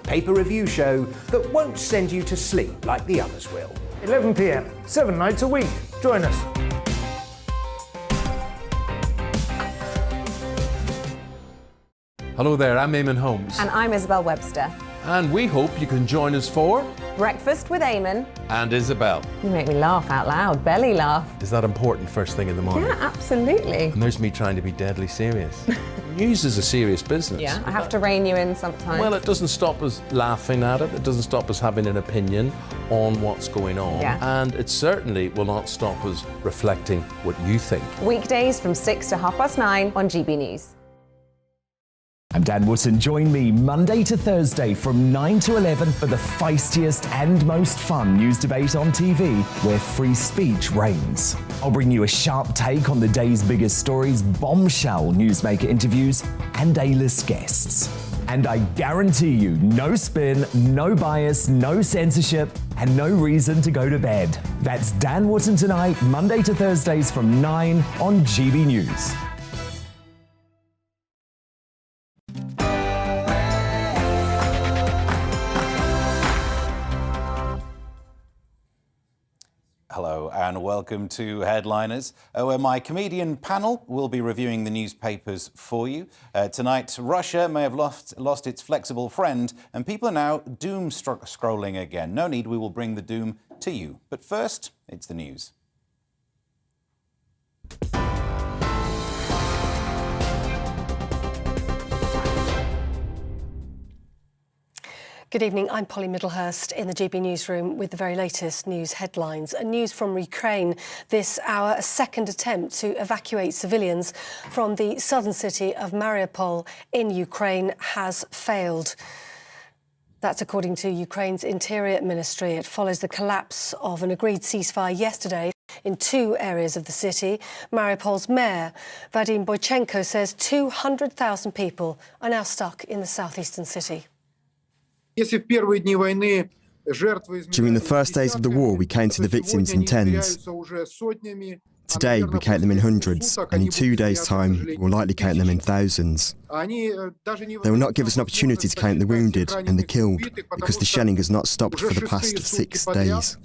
paper review show that won't send you to sleep like the others will. 11 p.m, 7 nights a week. Join us. Hello there, I'm Eamon Holmes. And I'm Isabel Webster. And we hope you can join us for Breakfast with Eamon. And Isabel. You make me laugh out loud, belly laugh. Is that important first thing in the morning? Yeah, absolutely. And there's me trying to be deadly serious. News is a serious business. Yeah, I have to rein you in sometimes. Well, it doesn't stop us laughing at it. It doesn't stop us having an opinion on what's going on. Yeah. And it certainly will not stop us reflecting what you think. Weekdays from 6 to 9:30 on GBNews. I'm Dan Wootton. Join me Monday to Thursday from 9 to 11 for the feistiest and most fun news debate on TV, where free speech reigns. I'll bring you a sharp take on the day's biggest stories, bombshell newsmaker interviews, and A-list guests. And I guarantee you, no spin, no bias, no censorship, and no reason to go to bed. That's Dan Wootton Tonight, Monday to Thursdays from 9 on GB News. Hello and welcome to Headliners, where my comedian panel will be reviewing the newspapers for you. Tonight, Russia may have lost its flexible friend, and people are now doom scrolling again. No need, we will bring the doom to you. But first, it's the news. Good evening, I'm Polly Middlehurst in the GB newsroom with the very latest news headlines. News from Ukraine this hour, a second attempt to evacuate civilians from the southern city of Mariupol in Ukraine has failed. That's according to Ukraine's Interior Ministry. It follows the collapse of an agreed ceasefire yesterday in 2 areas of the city. Mariupol's mayor, Vadim Boychenko, says 200,000 people are now stuck in the southeastern city. During the first days of the war, we counted the victims in tens. Today, we count them in hundreds, and in 2 days' time, we'll likely count them in thousands. They will not give us an opportunity to count the wounded and the killed, because the shelling has not stopped for the past 6 days.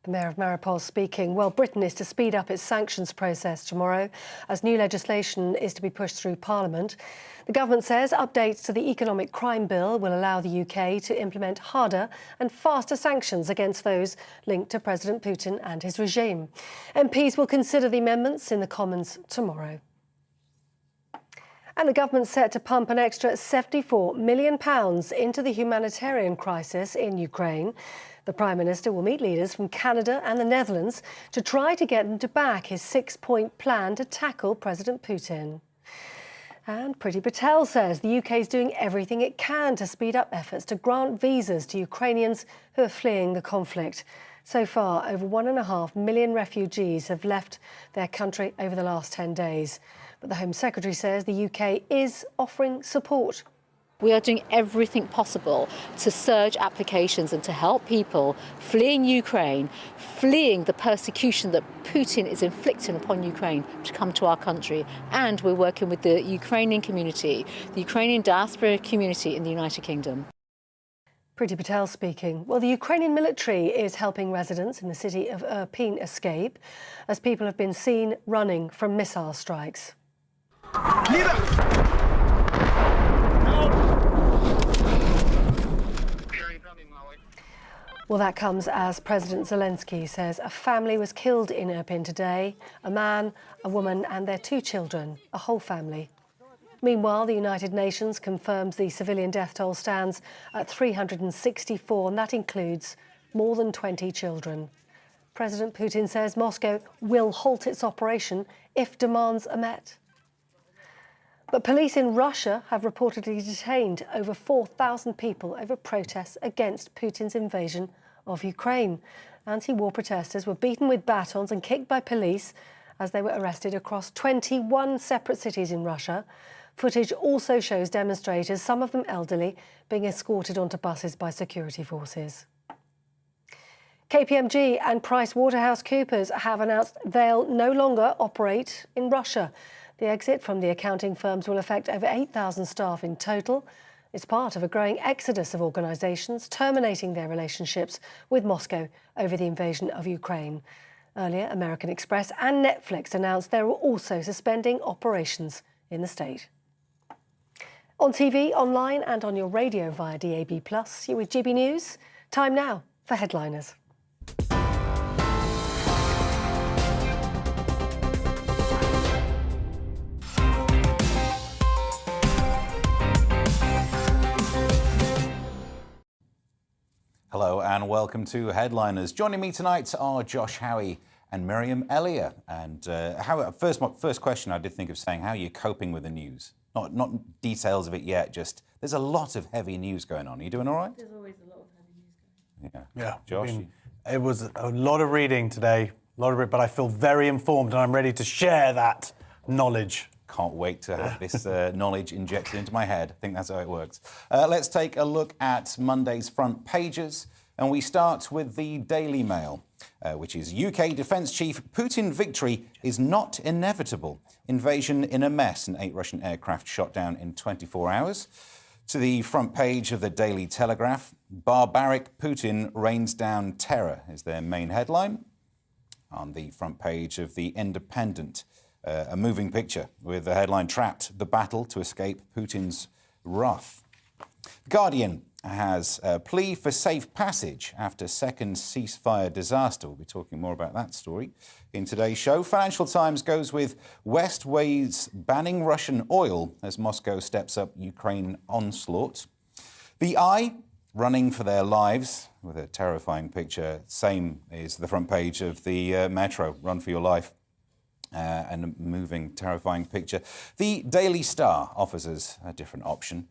The Mayor of Mariupol speaking. Well, Britain is to speed up its sanctions process tomorrow as new legislation is to be pushed through Parliament. The government says updates to the economic crime bill will allow the UK to implement harder and faster sanctions against those linked to President Putin and his regime. MPs will consider the amendments in the Commons tomorrow. And the government's set to pump an extra £74 million into the humanitarian crisis in Ukraine. The Prime Minister will meet leaders from Canada and the Netherlands to try to get them to back his 6-point plan to tackle President Putin. And Priti Patel says the UK is doing everything it can to speed up efforts to grant visas to Ukrainians who are fleeing the conflict. So far, over 1.5 million refugees have left their country over the last 10 days. But the Home Secretary says the UK is offering support. We are doing everything possible to surge applications and to help people fleeing Ukraine, fleeing the persecution that Putin is inflicting upon Ukraine, to come to our country. And we're working with the Ukrainian community, the Ukrainian diaspora community in the United Kingdom. Priti Patel speaking. Well, the Ukrainian military is helping residents in the city of Irpin escape as people have been seen running from missile strikes. Well, that comes as President Zelensky says a family was killed in Irpin today. A man, a woman and their 2 children, a whole family. Meanwhile, the United Nations confirms the civilian death toll stands at 364, and that includes more than 20 children. President Putin says Moscow will halt its operation if demands are met. But police in Russia have reportedly detained over 4,000 people over protests against Putin's invasion of Ukraine. Anti-war protesters were beaten with batons and kicked by police as they were arrested across 21 separate cities in Russia. Footage also shows demonstrators, some of them elderly, being escorted onto buses by security forces. KPMG and PricewaterhouseCoopers have announced they'll no longer operate in Russia. The exit from the accounting firms will affect over 8,000 staff in total. It's part of a growing exodus of organisations terminating their relationships with Moscow over the invasion of Ukraine. Earlier, American Express and Netflix announced they were also suspending operations in the state. On TV, online and on your radio via DAB+, you're with GB News. Time now for Headliners. Hello and welcome to Headliners. Joining me tonight are Josh Howie and Miriam Elliott. And first question I did think of saying, how are you coping with the news? Not details of it yet, just there's a lot of heavy news going on. Are you doing all right? There's always a lot of heavy news going on. Yeah. Josh? I mean, it was a lot of reading today, but I feel very informed and I'm ready to share that knowledge. Can't wait to have this knowledge injected into my head. I think that's how it works. Let's take a look at Monday's front pages. And we start with the Daily Mail, which is UK Defence Chief, Putin victory is not inevitable. Invasion in a mess and 8 Russian aircraft shot down in 24 hours. To the front page of the Daily Telegraph, barbaric Putin rains down terror is their main headline. On the front page of the Independent, a moving picture with the headline, Trapped, the battle to escape Putin's wrath. Guardian has a plea for safe passage after second ceasefire disaster. We'll be talking more about that story in today's show. Financial Times goes with West weighs banning Russian oil as Moscow steps up Ukraine onslaught. The Eye, running for their lives with a terrifying picture. Same is the front page of the Metro, Run for Your Life. And a moving, terrifying picture. The Daily Star offers us a different option,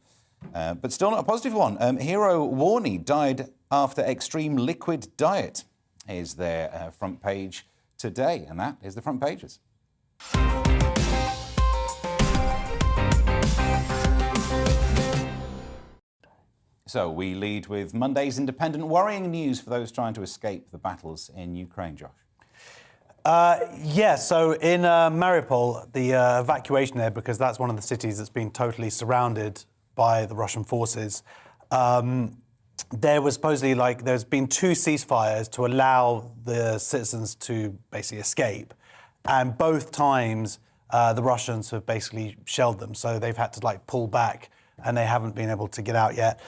but still not a positive one. Hero Warney died after extreme liquid diet is their front page today, and that is the front pages. So we lead with Monday's Independent. Worrying news for those trying to escape the battles in Ukraine, Josh. So in Mariupol, the evacuation there, because that's one of the cities that's been totally surrounded by the Russian forces, there was supposedly there's been 2 ceasefires to allow the citizens to basically escape. And both times the Russians have basically shelled them. So they've had to pull back and they haven't been able to get out yet.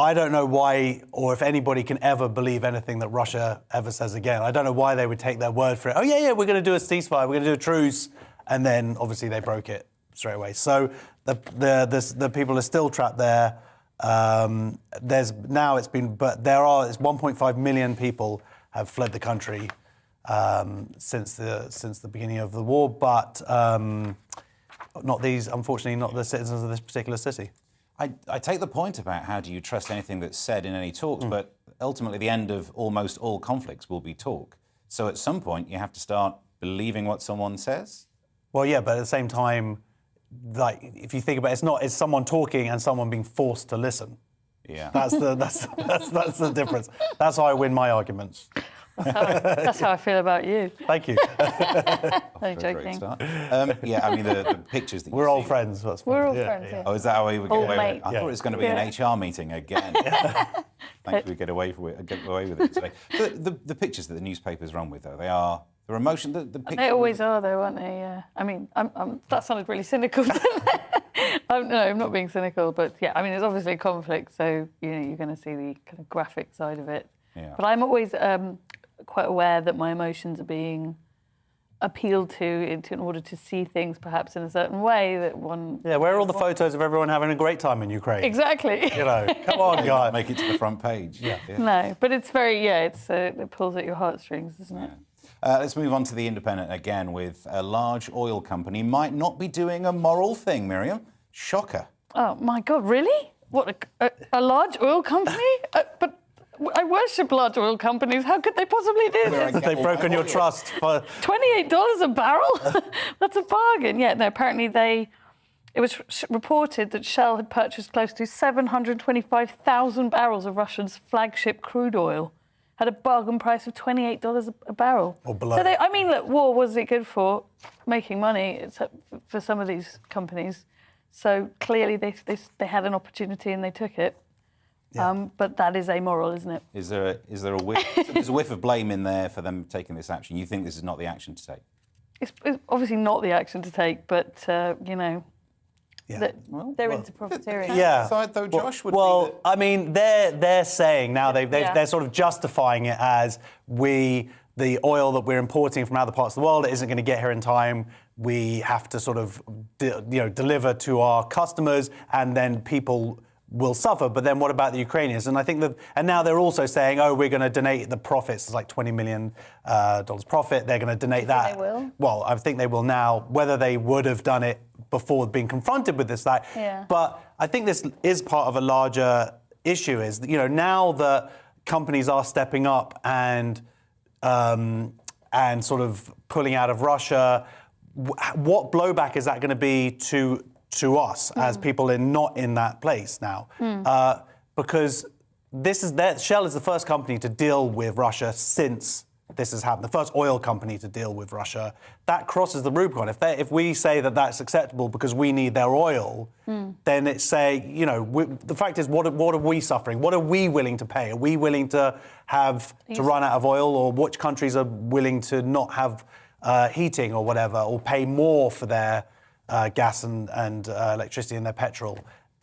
I don't know why, or if anybody can ever believe anything that Russia ever says again. I don't know why they would take their word for it. Oh, yeah, we're going to do a ceasefire, we're going to do a truce. And then, obviously, they broke it straight away. So the people are still trapped there. It's 1.5 million people have fled the country since the beginning of the war, but unfortunately, not the citizens of this particular city. I take the point about how do you trust anything that's said in any talks, but ultimately the end of almost all conflicts will be talk. So at some point you have to start believing what someone says. Well, yeah, but at the same time, if you think about it, it's someone talking and someone being forced to listen. Yeah, that's the difference. That's how I win my arguments. That's how I feel about you. Thank you. I'm joking. The pictures that we're all friends. We're all friends. Yeah. Oh, is that how we would get away with it? I thought it was going to be an HR meeting again. Thankfully, we get away with it today. The pictures that the newspapers run with, though, they're emotional. They always are, though, aren't they? Yeah. I mean, that sounded really cynical. No, I'm not being cynical, but yeah, I mean, it's obviously a conflict, so you're going to see the kind of graphic side of it. Yeah. But I'm always quite aware that my emotions are being appealed to in order to see things perhaps in a certain way that one... Yeah, where are all the photos of everyone having a great time in Ukraine? Exactly. Come on, guys. Make it to the front page. Yeah. No, but it's very, it pulls at your heartstrings, doesn't it? Let's move on to the Independent again with a large oil company might not be doing a moral thing, Miriam. Shocker. Oh, my God, really? What, a large oil company? But I worship large oil companies. How could they possibly do this? They've broken your trust for... $28 a barrel? That's a bargain. Yeah, no, apparently it was reported that Shell had purchased close to 725,000 barrels of Russia's flagship crude oil at a bargain price of $28 a barrel. Or below. So look, war was it good for? Making money for some of these companies. So clearly they had an opportunity and they took it. Yeah. But that is amoral, isn't it? Is there a whiff? There's a whiff of blame in there for them taking this action. You think this is not the action to take? It's obviously not the action to take, but you know, they're into profiteering. Yeah. Side though, Josh. I mean, they're saying now they're sort of justifying it as the oil that we're importing from other parts of the world isn't going to get here in time. We have to sort of deliver to our customers, and then people will suffer. But then what about the Ukrainians? And I think and now they're also saying, oh, we're going to donate the profits. It's like $20 million profit. They're going to donate that. They will? Well, I think they will now. Whether they would have done it before being confronted with this, but I think this is part of a larger issue. Is now that companies are stepping up and sort of pulling out of Russia, what blowback is that going to be to us as people not in that place now? Because Shell is the first company to deal with Russia since this has happened. The first oil company to deal with Russia. That crosses the Rubicon. If we say that that's acceptable because we need their oil, then it's the fact is, what are we suffering? What are we willing to pay? Are we willing to run out of oil, or which countries are willing to not have heating or whatever, or pay more for their gas and electricity and their petrol?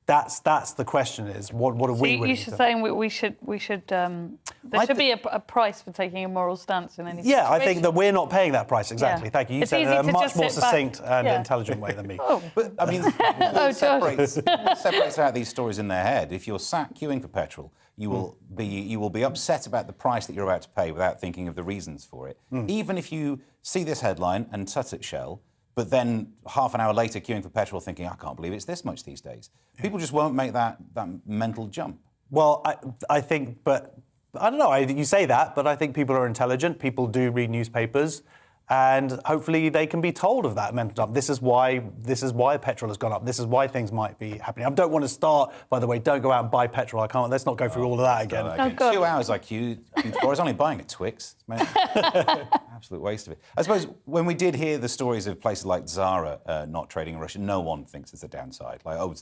That's the question. Is what are we willing to? You're saying we should there should be a price for taking a moral stance in any situation. Yeah, I think that we're not paying that price, exactly. Yeah. Thank you. You It's said it in easy a to much just more sit back. succinct and intelligent way than me. But I mean, what separates out these stories in their head? If you're sat queuing for petrol, you will be upset about the price that you're about to pay without thinking of the reasons for it. Even if you see this headline and tut at Shell, but then half an hour later queuing for petrol thinking, I can't believe it's this much these days. People just won't make that mental jump. Well, I think, but I don't know, you say that, but I think people are intelligent. People do read newspapers, and hopefully they can be told of that mental jump. This is why petrol has gone up. This is why things might be happening. I don't want to start, by the way, don't go out and buy petrol. I can't. Let's not go through all of that again. Oh, God. 2 hours I queued for. I was only buying a Twix. Absolute waste of it. I suppose when we did hear the stories of places like Zara not trading in Russia, no one thinks it's a downside. Like, oh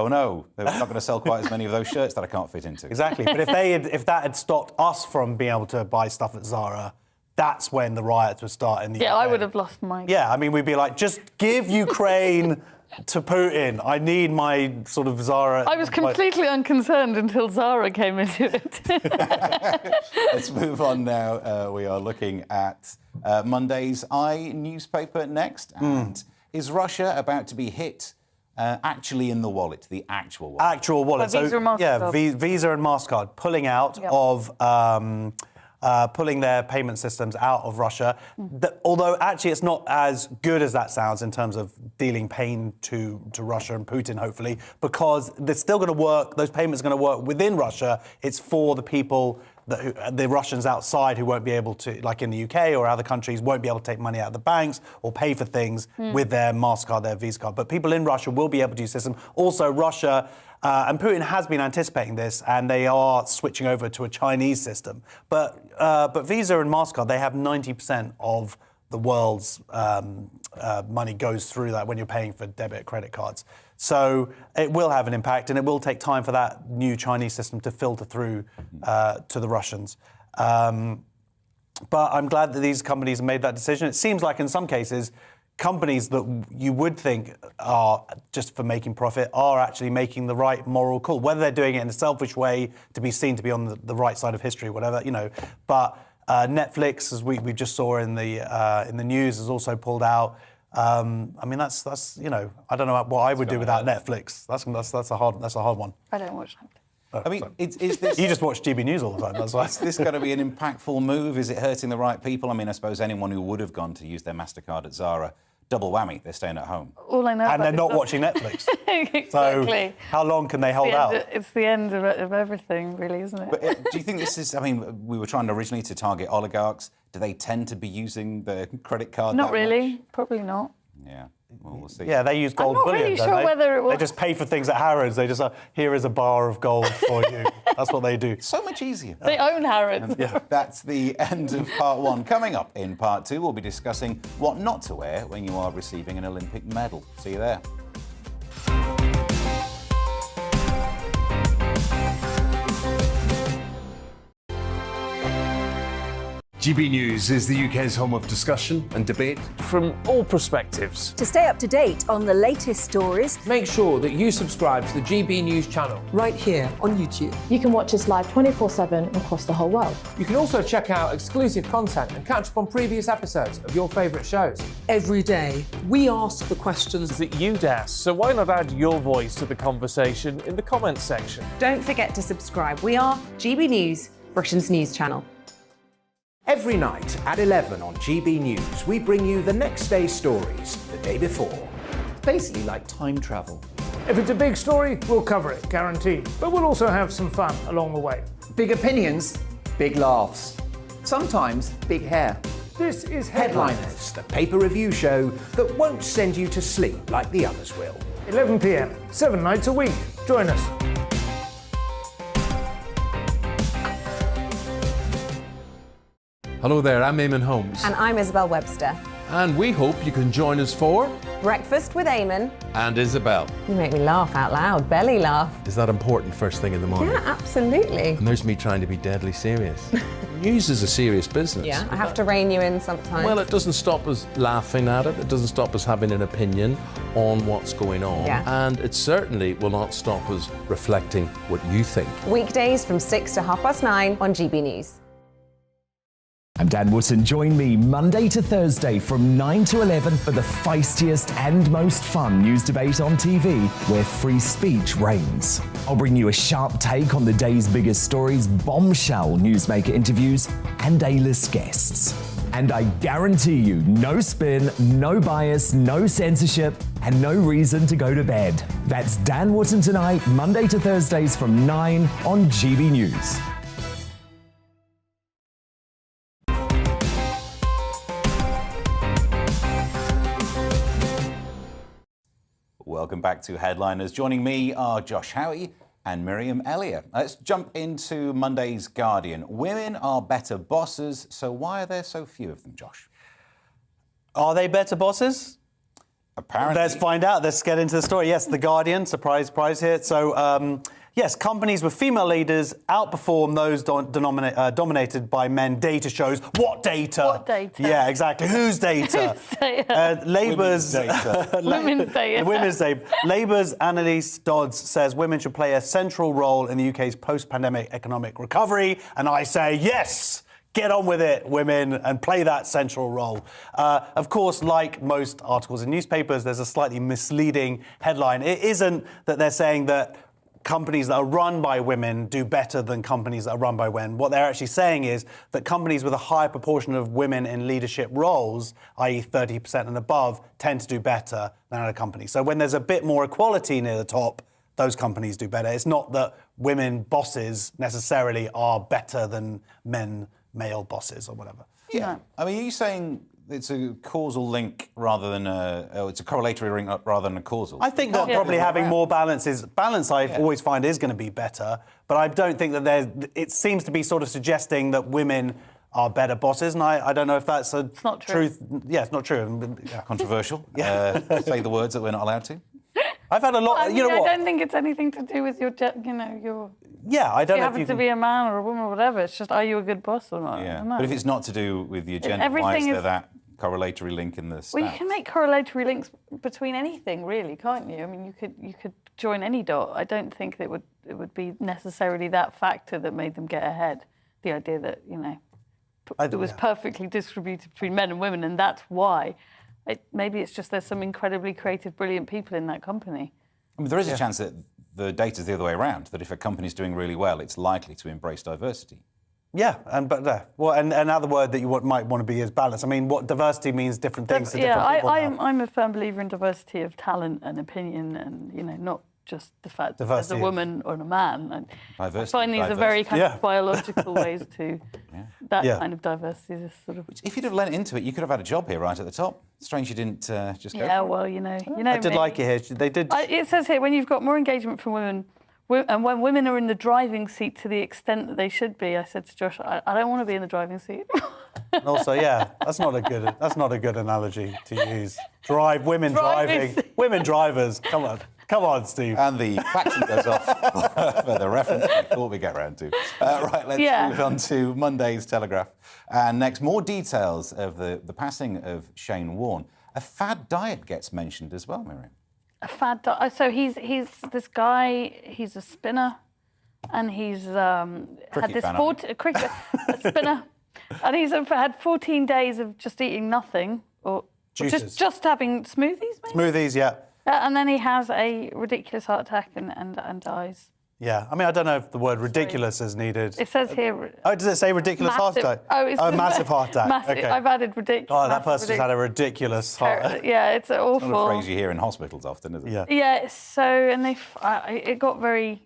no, they're not going to sell quite as many of those shirts that I can't fit into. Exactly. But if that had stopped us from being able to buy stuff at Zara, that's when the riots would start in the UK. Yeah, I would have lost mine. Yeah, I mean, we'd be like, just give Ukraine to Putin. I need my sort of Zara. I was completely unconcerned until Zara came into it. Let's move on now. We are looking at Monday's newspaper next. And is Russia about to be hit actually in the wallet, the actual wallet? Actual wallet. Visa and MasterCard. Yeah, Visa and MasterCard pulling out of... pulling their payment systems out of Russia. Although actually it's not as good as that sounds in terms of dealing pain to Russia and Putin, hopefully, because they're still going to work, those payments are going to work within Russia. It's for the people, the Russians outside who won't be able to, like in the UK or other countries, won't be able to take money out of the banks or pay for things with their MasterCard, their Visa card. But people in Russia will be able to use the system. Also, Russia... and Putin has been anticipating this, and they are switching over to a Chinese system. But Visa and MasterCard, they have 90% of the world's money goes through that when you're paying for debit credit cards. So it will have an impact, and it will take time for that new Chinese system to filter through to the Russians. But I'm glad that these companies have made that decision. It seems like in some cases, companies that you would think are just for making profit are actually making the right moral call. Whether they're doing it in a selfish way to be seen to be on the right side of history, whatever, But Netflix, as we just saw in the news, has also pulled out. I mean, that's I don't know what I would do without Netflix. That's a hard one. I don't watch Netflix. I mean, is this... You just watch GBNews all the time, that's why. Is this going to be an impactful move? Is it hurting the right people? I mean, I suppose anyone who would have gone to use their MasterCard at Zara, double whammy, they're staying at home. All I know and they're not watching Netflix. Exactly. So how long can they hold out? It's the end of everything, really, isn't it? But do you think this is... I mean, we were trying originally to target oligarchs. Do they tend to be using the credit card Not that really. much? Probably not. Yeah. Well, we'll see. Yeah, they use gold I'm not bullion, really don't sure they? whether it will... They just pay for things at Harrods. They just here is a bar of gold for you. That's what they do. So much easier. They own Harrods. Yeah. That's the end of part one. Coming up in part two, we'll be discussing what not to wear when you are receiving an Olympic medal. See you there. GB News is the UK's home of discussion and debate From all perspectives. To stay up to date on the latest stories, Make sure that you subscribe to the GB News channel right here on YouTube. You can watch us live 24/7 across the whole world. You can also check out exclusive content and catch up on previous episodes of your favourite shows. Every day, we ask the questions That you'd ask, so why not add your voice to the conversation in the comments section? Don't forget to subscribe. We are GB News, Britain's news channel. Every night at 11 on GB News, we bring you the next day's stories the day before. Basically like time travel. If it's a big story, we'll cover it, guaranteed. But we'll also have some fun along the way. Big opinions, big laughs. Sometimes big hair. This is Headliners, the paper review show that won't send you to sleep like the others will. 11 p.m, 7 nights a week. Join us. Hello there, I'm Eamon Holmes. And I'm Isabel Webster. And we hope you can join us for Breakfast with Eamon. And Isabel. You make me laugh out loud, belly laugh. Is that important first thing in the morning? Yeah, absolutely. And there's me trying to be deadly serious. News is a serious business. Yeah, I have to rein you in sometimes. Well, it doesn't stop us laughing at it. It doesn't stop us having an opinion on what's going on. Yeah. And it certainly will not stop us reflecting what you think. Weekdays from 6 to 9:30 on GB News. I'm Dan Wootton. Join me Monday to Thursday from 9 to 11 for the feistiest and most fun news debate on TV, where free speech reigns. I'll bring you a sharp take on the day's biggest stories, bombshell newsmaker interviews, and A-list guests. And I guarantee you, no spin, no bias, no censorship, and no reason to go to bed. That's Dan Wootton tonight, Monday to Thursdays from 9 on GB News. Welcome back to Headliners. Joining me are Josh Howie and Miriam Elliott. Let's jump into Monday's Guardian. Women are better bosses, so why are there so few of them, Josh? Are they better bosses? Apparently. Let's find out. Let's get into the story. Yes, The Guardian, surprise here. So, yes, companies with female leaders outperform those dominated by men. Data shows. What data? What data? Yeah, exactly. Whose data? Whose data? Labour's data. Women's data. Women's data. Labour's Annalise Dodds says women should play a central role in the UK's post-pandemic economic recovery. And I say yes! Get on with it, women, and play that central role. Of course, like most articles in newspapers, there's a slightly misleading headline. It isn't that they're saying that companies that are run by women do better than companies that are run by men. What they're actually saying is that companies with a higher proportion of women in leadership roles, i.e. 30% and above, tend to do better than other companies. So when there's a bit more equality near the top, those companies do better. It's not that women bosses necessarily are better than male bosses or whatever. Yeah. I mean, are you saying it's a causal link rather than it's a correlatory link rather than a causal? I think that probably having more balance I always find is going to be better, but I don't think that it seems to be sort of suggesting that women are better bosses, and I don't know if that's it's not true. Truth. Yeah, it's not true. Yeah. Controversial. Say the words that we're not allowed to. I've had a lot. I you know what? I don't think it's anything to do with your. Yeah, I don't know if you happen to be a man or a woman or whatever. It's just, are you a good boss or not? Yeah. But if it's not to do with your gender, why is there that correlatory link in the stats? Well, you can make correlatory links between anything, really, can't you? I mean, you could join any dot. I don't think that it would be necessarily that factor that made them get ahead. The idea that it was perfectly distributed between men and women, and that's why. Maybe it's just there's some incredibly creative, brilliant people in that company. I mean, there is a chance that the data's the other way around, that if a company's doing really well, it's likely to embrace diversity. Yeah, and another word that you might want to be is balance. I mean, what diversity means different things to different people. I'm a firm believer in diversity of talent and opinion, and not just the fact that there's a woman or a man. And I find these are very kind of biological ways to kind of diversity. Is sort of. If you'd have lent into it, you could have had a job here right at the top. Strange you didn't just go. Yeah, for it. well, I did like it here. They did. It says here when you've got more engagement from women. And when women are in the driving seat to the extent that they should be, I said to Josh, I don't want to be in the driving seat. And also, that's not a good analogy to use. Women drivers. Come on, Steve. And the klaxon goes off for the reference. what we get round to. Right, let's move on to Monday's Telegraph. And next, more details of the passing of Shane Warne. A fad diet gets mentioned as well, Miriam. A fad diet. So he's this guy. He's a spinner, and he's had this a spinner, and he's had 14 days of just eating nothing or just having smoothies. Maybe? Smoothies, yeah. And then he has a ridiculous heart attack and dies. Yeah, I mean, I don't know if the word ridiculous is needed. It says here... Oh, does it say ridiculous heart attack? Massive heart attack. Massive. Okay. I've added ridiculous. Oh, that person's had a ridiculous heart attack. Yeah, it's awful. It's not a phrase you hear in hospitals often, is it? Yeah. Yeah, so, and it got very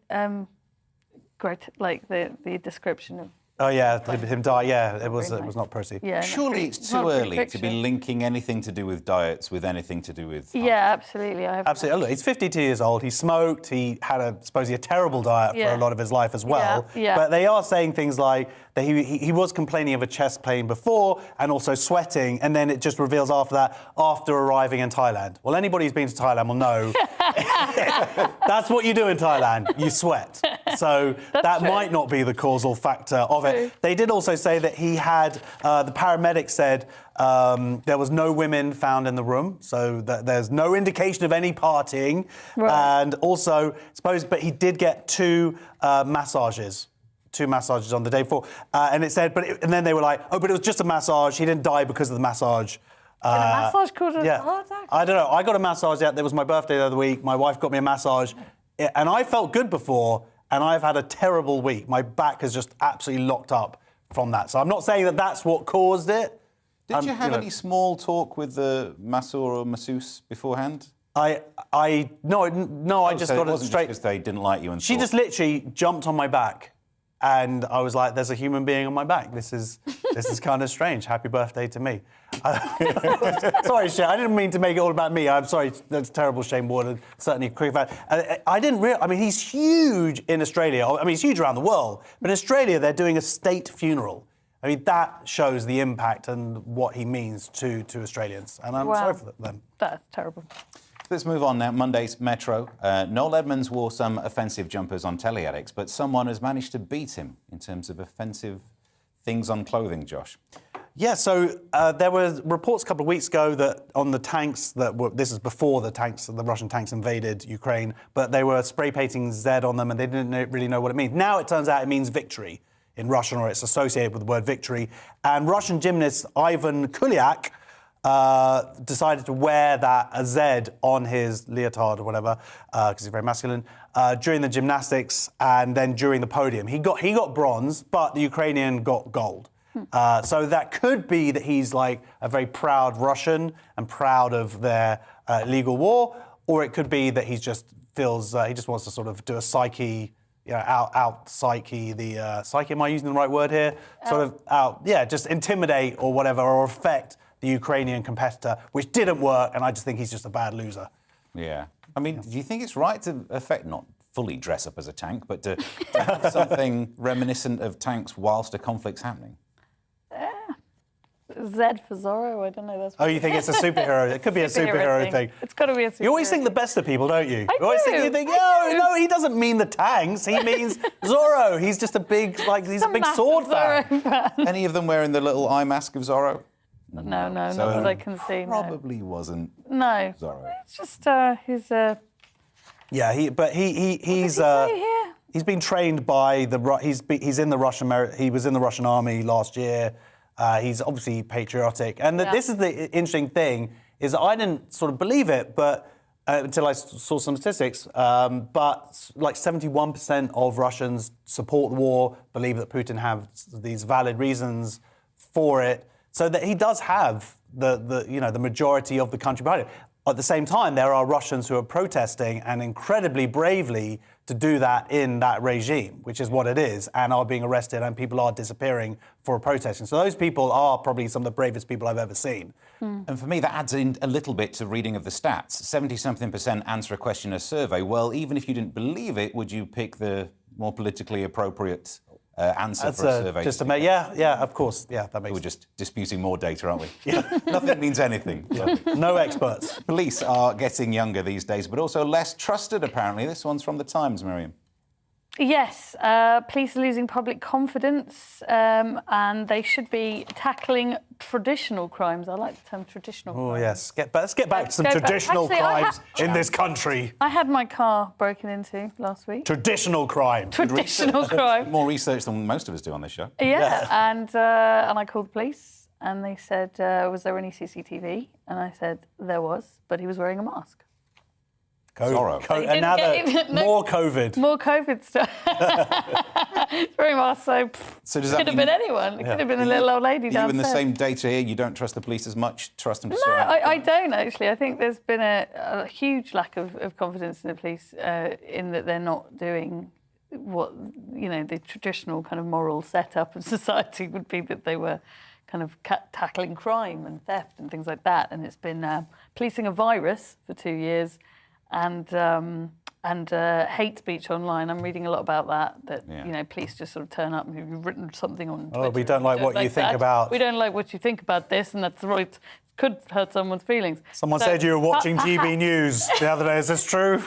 great, like the description of... Oh yeah, him die. Yeah, it was not pretty. Yeah, surely it's too early to be linking anything to do with diets with anything to do with. Yeah, absolutely. Absolutely. Look, he's 52 years old. He smoked. He had a terrible diet for a lot of his life as well. Yeah. But they are saying things like that he was complaining of a chest pain before and also sweating, and then it just reveals after that after arriving in Thailand. Well, anybody who's been to Thailand will know that's what you do in Thailand. You sweat. So that might not be the causal factor of it. They did also say that he had, the paramedics said there was no women found in the room, so that there's no indication of any partying. Right. And also, but he did get two massages on the day before. And it said, and then they were like, but it was just a massage. He didn't die because of the massage. Can a massage cause a heart attack? I don't know. I got a massage out. It was my birthday the other week. My wife got me a massage. And I felt good before, and I've had a terrible week. My back has just absolutely locked up from that. So I'm not saying that that's what caused it. Did you have any small talk with the masseur or masseuse beforehand? No, I just got it straight. Because they didn't like you and she just literally jumped on my back. And I was like, there's a human being on my back. This is kind of strange. Happy birthday to me. Sorry, Shane, I didn't mean to make it all about me. I'm sorry, that's terrible, Shane Warne. Certainly a cricket fan. I didn't realize, I mean, he's huge in Australia. I mean, he's huge around the world. But in Australia, they're doing a state funeral. I mean, that shows the impact and what he means to Australians. And I'm sorry for them. That's terrible. Let's move on now. Monday's Metro. Noel Edmonds wore some offensive jumpers on teleaddicts, but someone has managed to beat him in terms of offensive things on clothing, Josh. Yeah, so there were reports a couple of weeks ago that on the tanks this is before the Russian tanks invaded Ukraine, but they were spray painting Z on them and they didn't really know what it means. Now it turns out it means victory in Russian, or it's associated with the word victory. And Russian gymnast Ivan Kulyak decided to wear a Z on his leotard or whatever, because he's very masculine, during the gymnastics and then during the podium. He got bronze, but the Ukrainian got gold. So that could be that he's like a very proud Russian and proud of their illegal war, or it could be that he just feels he just wants to sort of do a psyche, out psyche the psyche. Am I using the right word here? Just intimidate or whatever, or affect the Ukrainian competitor, which didn't work, and I just think he's just a bad loser. Yeah. I mean, do you think it's right to not fully dress up as a tank, but to have something reminiscent of tanks whilst a conflict's happening? Z for Zorro, I don't know. Oh, you think it's a superhero? It could be a superhero thing. It's got to be a superhero. You always think the best of people, don't you? I do. No, he doesn't mean the tanks. He means Zorro. He's just a big, he's a big sword fan. Any of them wearing the little eye mask of Zorro? No, not that I can see. Probably wasn't. No. Zorro. It's just he's. Yeah, he's been trained by he's in the Russian. He was in the Russian army last year. He's obviously patriotic, and this is the interesting thing: is I didn't sort of believe it, but until I saw some statistics. But like 71% of Russians support the war, believe that Putin has these valid reasons for it. So that he does have the majority of the country behind it. At the same time, there are Russians who are protesting and incredibly bravely to do that in that regime, which is what it is, and are being arrested and people are disappearing for protesting. So those people are probably some of the bravest people I've ever seen. And for me, that adds in a little bit to reading of the stats. 70-something% answer a question in a survey. Well, even if you didn't believe it, would you pick the more politically appropriate answer for a survey? Of course. Yeah, that makes sense. We're just disputing more data, aren't we? Yeah. Nothing means anything. Yeah. No experts. Police are getting younger these days, but also less trusted, apparently. This one's from The Times, Miriam. Yes, police are losing public confidence, and they should be tackling traditional crimes. I like the term traditional crimes. Oh, yes. Let's get back to some traditional crimes in this country. I had my car broken into last week. Traditional crime. Traditional crime. More research than most of us do on this show. Yeah, and I called the police, and they said, was there any CCTV? And I said, there was, but he was wearing a mask. And now more COVID. More COVID stuff. Very much so. So does that could have been anyone. It could have been a little old lady downstairs. You in the same data here, you don't trust the police as much, trust them to No, sort out? I don't actually. I think there's been a huge lack of confidence in the police in that they're not doing what, the traditional kind of moral setup of society would be, that they were kind of tackling crime and theft and things like that. And it's been policing a virus for 2 years. And hate speech online. I'm reading a lot about that. Police just sort of turn up and you've written something on Twitter. Oh, we don't like what you think about. We don't like what you think about this, and that's right. Could hurt someone's feelings. Someone said you were watching GBNews the other day. Is this true?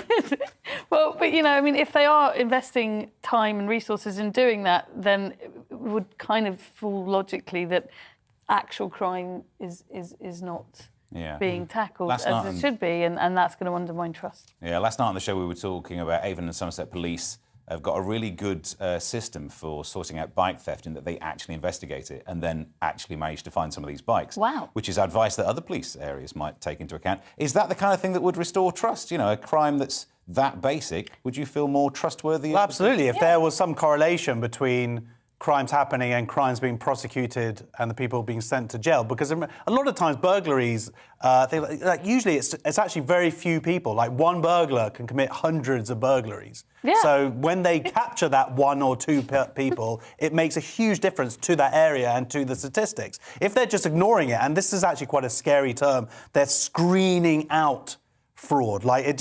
Well, but if they are investing time and resources in doing that, then it would kind of fall logically that actual crime is not being tackled as it should be, and that's going to undermine trust. Yeah, last night on the show we were talking about Avon and Somerset Police have got a really good system for sorting out bike theft, in that they actually investigate it and then actually manage to find some of these bikes. Wow. Which is advice that other police areas might take into account. Is that the kind of thing that would restore trust? A crime that's that basic, would you feel more trustworthy? Well, absolutely. If there was some correlation between crimes happening and crimes being prosecuted and the people being sent to jail, because a lot of times burglaries, usually it's actually very few people. Like one burglar can commit hundreds of burglaries. Yeah. So when they capture that one or two people, it makes a huge difference to that area and to the statistics. If they're just ignoring it, and this is actually quite a scary term, they're screening out fraud. It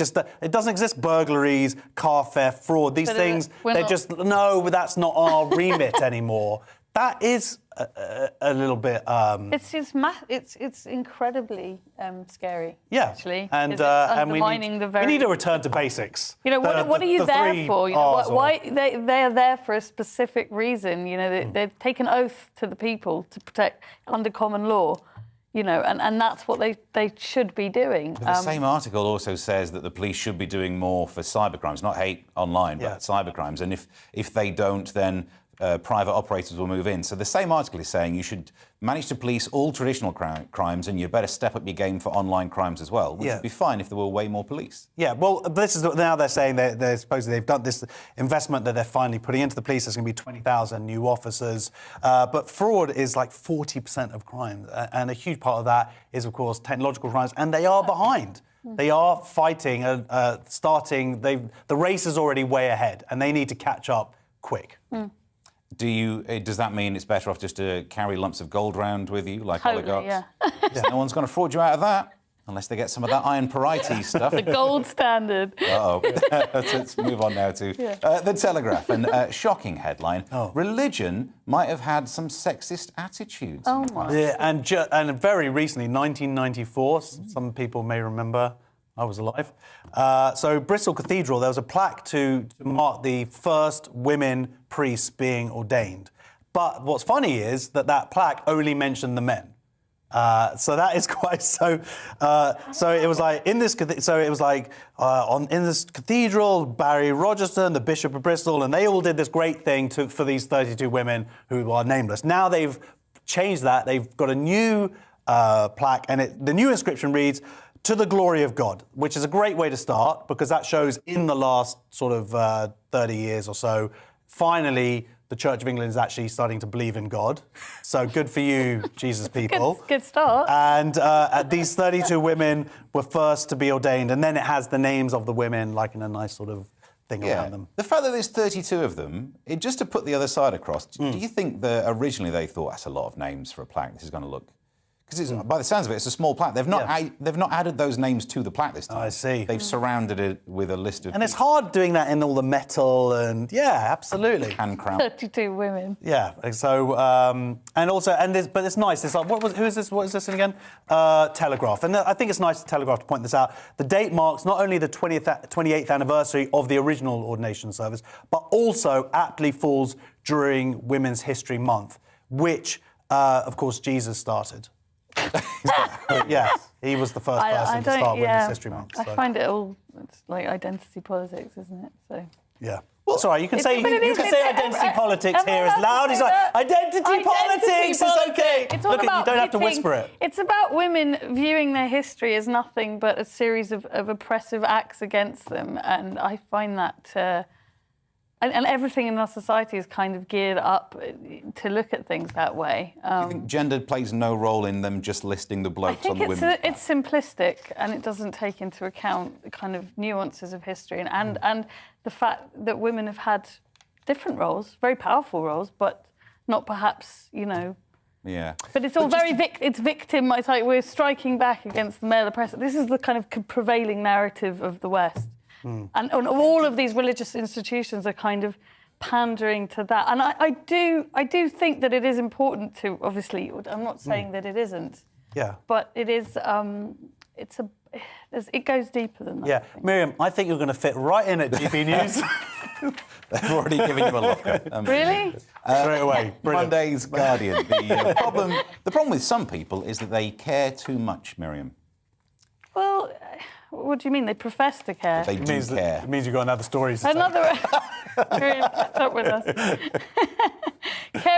doesn't exist. Burglaries, car theft, fraud. These things, that's not our remit anymore. That is a little bit. It's incredibly scary. Yeah, actually, and we need a return to basics. What are you there for? Why they are there for a specific reason. They've taken oath to the people to protect under common law. And that's what they should be doing. But the same article also says that the police should be doing more for cybercrimes, not hate online, but cybercrimes. And if they don't, then private operators will move in. So the same article is saying you should manage to police all traditional crimes, and you better step up your game for online crimes as well, which would be fine if there were way more police. Yeah, well, this is now they're saying they're supposedly they've done this investment that they're finally putting into the police. There's going to be 20,000 new officers, but fraud is like 40% of crime, and a huge part of that is, of course, technological crimes, and they are behind. They are fighting, the race is already way ahead, and they need to catch up quick. Does that mean it's better off just to carry lumps of gold around with you, like Totally, oligarchs? Yeah. No one's going to fraud you out of that, unless they get some of that iron parietes stuff. The gold standard. Uh-oh. Let's move on now to The Telegraph. And shocking headline, religion might have had some sexist attitudes. Oh, my. Yeah, and very recently, 1994, some people may remember, I was alive. So Bristol Cathedral, there was a plaque to mark the first women priests being ordained. But what's funny is that plaque only mentioned the men. So that is quite so. So it was like in this. So it was like in this cathedral, Barry Rogerson, the Bishop of Bristol, and they all did this great thing for these 32 women who are nameless. Now they've changed that. They've got a new plaque, and the new inscription reads, "To the glory of God," which is a great way to start, because that shows in the last sort of 30 years or so, finally, the Church of England is actually starting to believe in God. So good for you, Jesus people. Good start. And these 32 women were first to be ordained, and then it has the names of the women, like in a nice sort of thing around them. The fact that there's 32 of them, just to put the other side across, do you think that originally they thought, that's a lot of names for a plaque, this is going to look... Because by the sounds of it, it's a small plaque. They've not added those names to the plaque this time. I see. They've surrounded it with a list of. And it's hard doing that in all the metal and absolutely. Hand crown. 32 women. Yeah. So but it's nice. It's like who is this? What is this again? Telegraph. And I think it's nice to Telegraph to point this out. The date marks not only the 28th anniversary of the original ordination service, but also aptly falls during Women's History Month, which, of course, Jesus started. Yes, he was the first person to start Women's History Month. I find it all, it's like identity politics, isn't it? So. Yeah. Well, sorry, you can say identity politics here as loud as identity politics. It's okay. It's all Look, about you don't have to whisper it. It's about women viewing their history as nothing but a series of oppressive acts against them, and I find that. And everything in our society is kind of geared up to look at things that way. Do you think gender plays no role in them just listing the blokes on the women? I think it's simplistic and it doesn't take into account the kind of nuances of history and the fact that women have had different roles, very powerful roles, but not perhaps, Yeah. But it's all it's victim. It's like we're striking back against the male oppressor. This is the kind of prevailing narrative of the West. And all of these religious institutions are kind of pandering to that. And I do think that it is important to, obviously, I'm not saying that it isn't. Yeah. But it is, it goes deeper than that. Yeah. Miriam, I think you're going to fit right in at GB News. They've already given you a locker. Really? Straight away. Brilliant. Monday's Guardian. The problem with some people is that they care too much, Miriam. Well, what do you mean? They profess to care. They do care. It means you've got another story to Another. Miriam, catch up with us.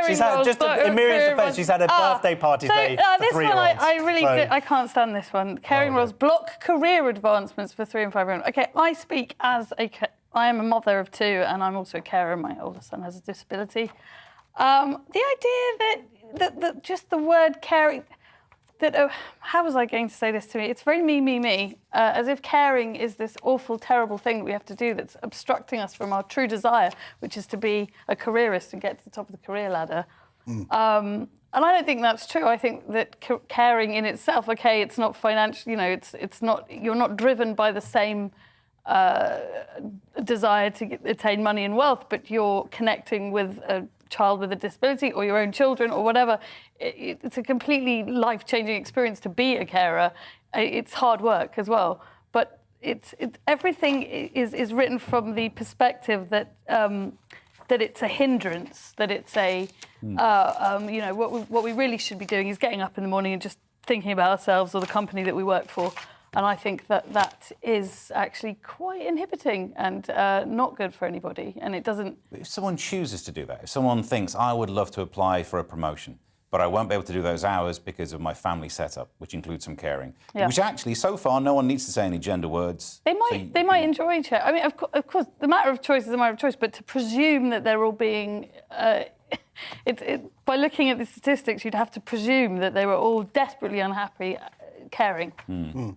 She's had, just in Miriam's defence, she's had a birthday party today for this 3-year-olds. one, I can't stand this one. Caring roles block career advancements for 3 and 5-year-olds. OK, I speak as I am a mother of 2 and I'm also a carer. My older son has a disability. The idea that just the word caring... how was I going to say this to me? It's very me, as if caring is this awful, terrible thing that we have to do that's obstructing us from our true desire, which is to be a careerist and get to the top of the career ladder. And I don't think that's true. I think that caring in itself, OK, it's not financial, it's not, you're not driven by the same desire to attain money and wealth, but you're connecting with a child with a disability or your own children or whatever. It's a completely life-changing experience to be a carer. It's hard work as well, but everything is written from the perspective that it's a hindrance, that it's a what we really should be doing is getting up in the morning and just thinking about ourselves or the company that we work for. And I think that is actually quite inhibiting and not good for anybody. And it doesn't... If someone chooses to do that, if someone thinks, I would love to apply for a promotion, but I won't be able to do those hours because of my family setup, which includes some caring, which actually, so far, no one needs to say any gender words. They might enjoy each other. I mean, of course, the matter of choice is a matter of choice, but to presume that they're all being... by looking at the statistics, you'd have to presume that they were all desperately unhappy caring.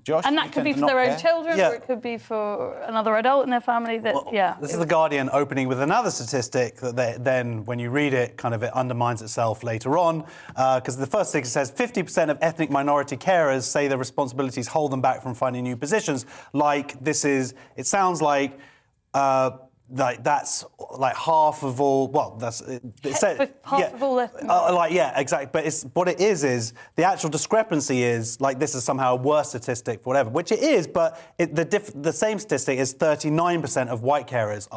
Josh, and that could be for their own children, or it could be for another adult in their family. This is The Guardian opening with another statistic that then, when you read it, it undermines itself later on. Because the first statistic says 50% of ethnic minority carers say their responsibilities hold them back from finding new positions. It sounds like... that's like half of all. Well, that's half of all ethnic. Exactly. But what it is the actual discrepancy is like this is somehow a worse statistic for whatever, which it is. But the same statistic is 39% of white carers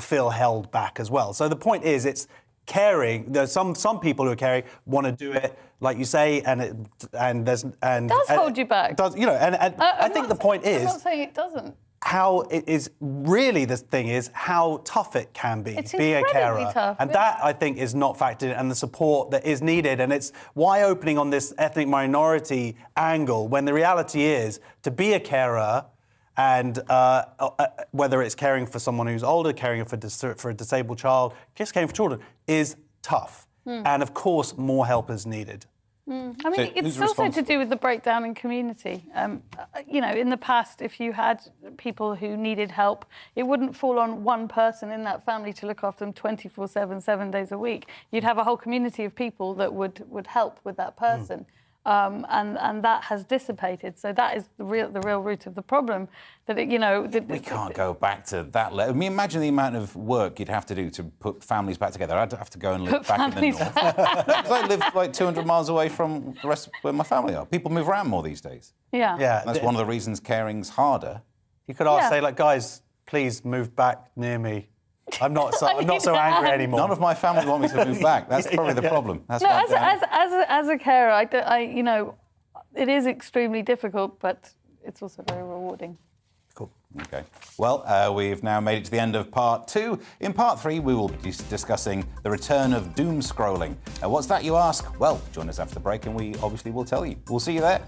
feel held back as well. So the point is, it's caring. There's some people who are caring want to do it, like you say, and hold you back. I think the point is. I'm not saying it doesn't. How it is really the thing is how tough it can be being a carer, tough, and that I think is not factored in, and the support that is needed. And it's why opening on this ethnic minority angle when the reality is to be a carer, and whether it's caring for someone who's older, caring for a disabled child, just caring for children is tough, and of course more help is needed. I mean, it's also to do with the breakdown in community. In the past, if you had people who needed help, it wouldn't fall on one person in that family to look after them 24/7, 7 days a week. You'd have a whole community of people that would help with that person. and that has dissipated. So that is the real root of the problem. That we can't go back to that level. I mean, imagine the amount of work you'd have to do to put families back together. I'd have to go and live back in the north. Because I live like 200 miles away from the rest of where my family are. People move around more these days. Yeah. That's one of the reasons caring's harder. You could ask, say, like, guys, please move back near me. I'm not so angry anymore. None of my family want me to move back. That's probably the problem. That's no, as a carer, it is extremely difficult, but it's also very rewarding. Cool. OK. Well, we've now made it to the end of part 2. In part 3, we will be discussing the return of doom scrolling. What's that, you ask? Well, join us after the break and we obviously will tell you. We'll see you there.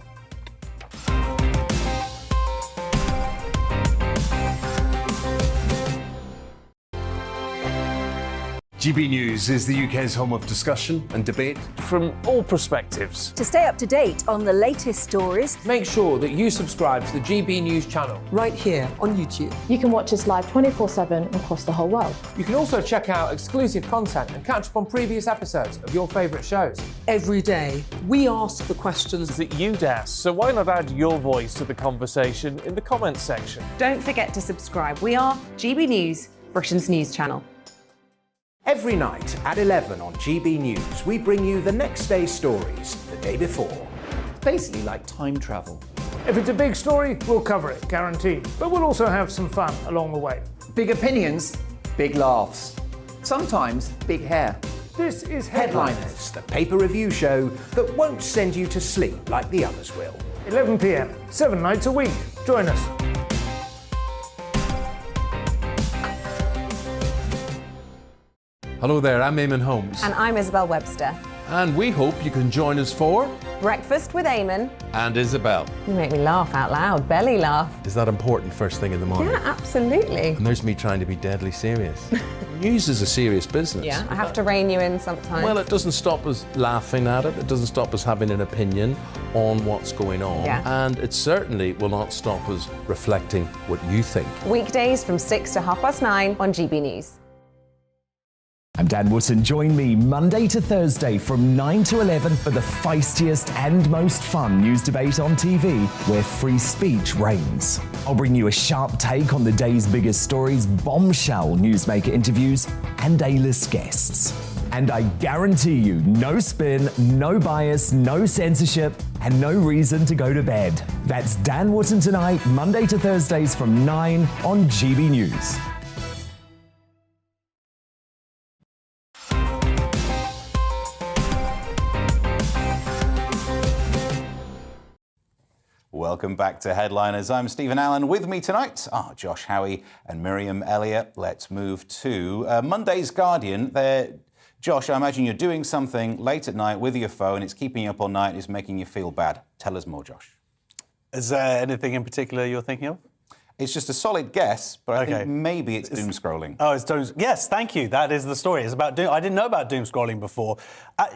GB News is the UK's home of discussion and debate. From all perspectives. To stay up to date on the latest stories, make sure that you subscribe to the GB News channel. Right here on YouTube. You can watch us live 24/7 across the whole world. You can also check out exclusive content and catch up on previous episodes of your favourite shows. Every day, we ask the questions that you'd ask, so why not add your voice to the conversation in the comments section? Don't forget to subscribe. We are GB News, Britain's news channel. Every night at 11 on GB News, we bring you the next day's stories the day before. Basically like time travel. If it's a big story, we'll cover it, guaranteed. But we'll also have some fun along the way. Big opinions, big laughs. Sometimes big hair. This is Headliners, the paper review show that won't send you to sleep like the others will. 11 p.m, 7 nights a week. Join us. Hello there, I'm Eamon Holmes. And I'm Isabel Webster. And we hope you can join us for Breakfast with Eamon and Isabel. You make me laugh out loud, belly laugh. Is that important first thing in the morning? Yeah, absolutely. And there's me trying to be deadly serious. News is a serious business. Yeah, I have to rein you in sometimes. Well, it doesn't stop us laughing at it. It doesn't stop us having an opinion on what's going on. Yeah. And it certainly will not stop us reflecting what you think. Weekdays from 6 to 9:30 on GB News. I'm Dan Wootton. Join me Monday to Thursday from 9 to 11 for the feistiest and most fun news debate on TV, where free speech reigns. I'll bring you a sharp take on the day's biggest stories, bombshell newsmaker interviews, and A-list guests. And I guarantee you, no spin, no bias, no censorship, and no reason to go to bed. That's Dan Wootton Tonight, Monday to Thursdays from 9 on GB News. Welcome back to Headliners. I'm Stephen Allen. With me tonight are Josh Howie and Miriam Elliott. Let's move to Monday's Guardian. Josh, I imagine you're doing something late at night with your phone. It's keeping you up all night. It's making you feel bad. Tell us more, Josh. Is there anything in particular you're thinking of? It's just a solid guess, but I think maybe it's doom scrolling. Oh, it's doom. Yes, thank you. That is the story. It's about doom. I didn't know about doom scrolling before.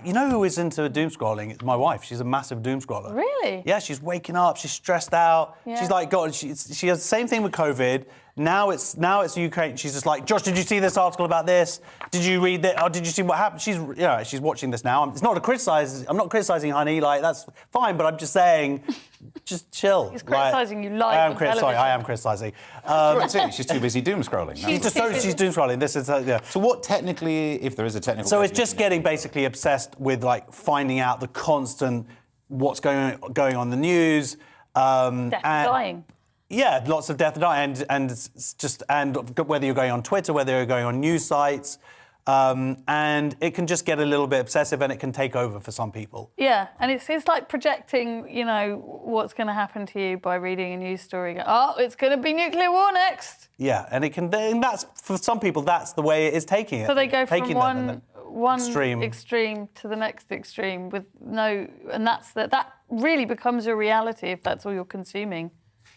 You know who is into doom scrolling? It's my wife. She's a massive doom scroller. Really? Yeah, she's waking up. She's stressed out. Yeah. She's like, God. She has the same thing with COVID. Now it's Ukraine. She's just like, Josh, did you see this article about this? Did you read that? Or did you see what happened? She's watching this now. It's not a criticize. I'm not criticizing, honey. Like, that's fine. But I'm just saying, just chill. He's criticising you live on television. Sorry, I am criticising. She's too busy doom scrolling. She's doom scrolling. This is So what technically, if there is a technical? So it's just getting basically obsessed with like finding out the constant what's going on in the news. Death and dying. Yeah, lots of death and dying, and whether you're going on Twitter, whether you're going on news sites. And it can just get a little bit obsessive and it can take over for some people. Yeah, and it's like projecting, what's going to happen to you by reading a news story. Oh, it's going to be nuclear war next. Yeah, and that's, for some people, that's the way it is taking it. So they go from one extreme to the next extreme and that really becomes a reality if that's all you're consuming.